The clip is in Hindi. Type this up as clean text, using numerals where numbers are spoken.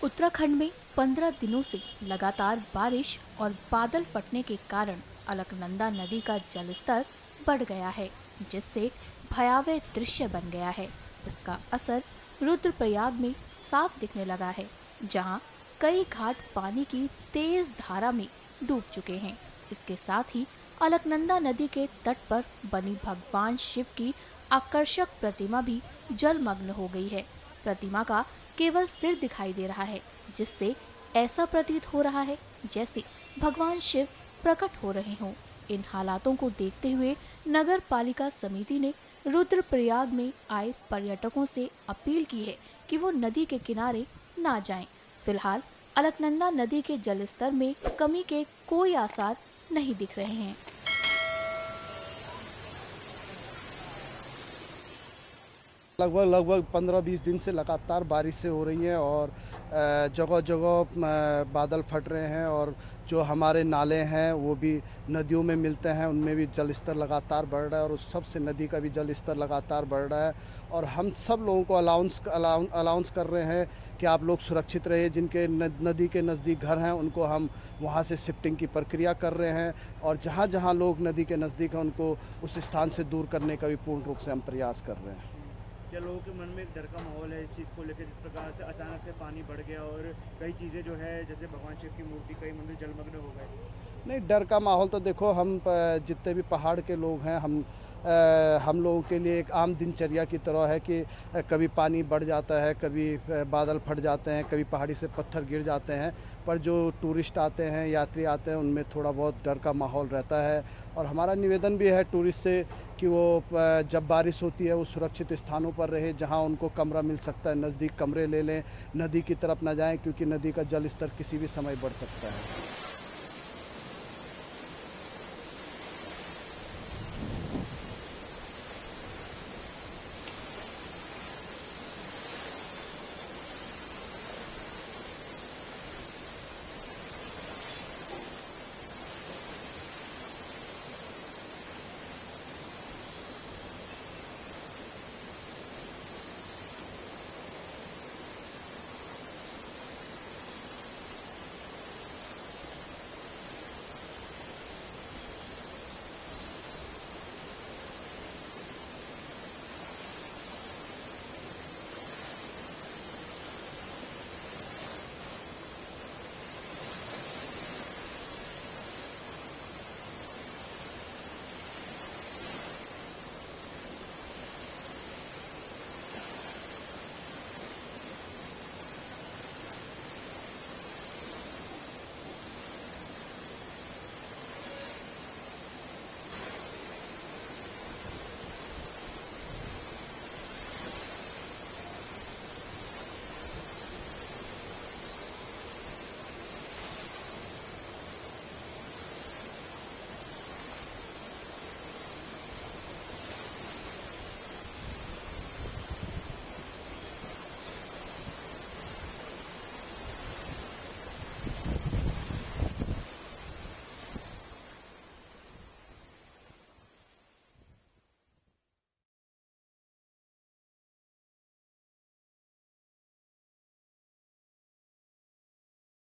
उत्तराखंड में 15 दिनों से लगातार बारिश और बादल फटने के कारण अलकनंदा नदी का जलस्तर बढ़ गया है, जिससे भयावह दृश्य बन गया है। इसका असर रुद्रप्रयाग में साफ दिखने लगा है, जहां कई घाट पानी की तेज धारा में डूब चुके हैं। इसके साथ ही अलकनंदा नदी के तट पर बनी भगवान शिव की आकर्षक प्रतिमा भी जलमग्न हो गई है। प्रतिमा का केवल सिर दिखाई दे रहा है, जिससे ऐसा प्रतीत हो रहा है जैसे भगवान शिव प्रकट हो रहे हों। इन हालातों को देखते हुए नगर पालिका समिति ने रुद्रप्रयाग में आए पर्यटकों से अपील की है कि वो नदी के किनारे ना जाएं। फिलहाल अलकनंदा नदी के जलस्तर में कमी के कोई आसार नहीं दिख रहे हैं। लगभग लगभग 15-20 दिन से लगातार बारिश से हो रही है और जगह जगह बादल फट रहे हैं और जो हमारे नाले हैं वो भी नदियों में मिलते हैं, उनमें भी जल स्तर लगातार बढ़ रहा है और उस सबसे नदी का भी जल स्तर लगातार बढ़ रहा है। और हम सब लोगों को अलाउंस कर रहे हैं कि आप लोग सुरक्षित रहिए। जिनके नदी के नज़दीक घर हैं उनको हम वहाँ से शिफ्टिंग की प्रक्रिया कर रहे हैं और जहाँ जहाँ लोग नदी के नज़दीक हैं उनको उस स्थान से दूर करने का भी पूर्ण रूप से हम प्रयास कर रहे हैं। क्या लोगों के मन में एक डर का माहौल है इस चीज़ को लेकर, जिस प्रकार से अचानक से पानी बढ़ गया और कई चीज़ें जो है जैसे भगवान शिव की मूर्ति, कई मंदिर जलमग्न हो गए? नहीं, डर का माहौल तो देखो, हम जितने भी पहाड़ के लोग हैं हम लोगों के लिए एक आम दिनचर्या की तरह है कि कभी पानी बढ़ जाता है, कभी बादल फट जाते हैं, कभी पहाड़ी से पत्थर गिर जाते हैं। पर जो टूरिस्ट आते हैं, यात्री आते हैं, उनमें थोड़ा बहुत डर का माहौल रहता है। और हमारा निवेदन भी है टूरिस्ट से कि वो जब बारिश होती है वो सुरक्षित स्थानों पर रहे, जहां उनको कमरा मिल सकता है, नज़दीक कमरे ले लें, नदी की तरफ ना जाएं, क्योंकि नदी का जल स्तर किसी भी समय बढ़ सकता है।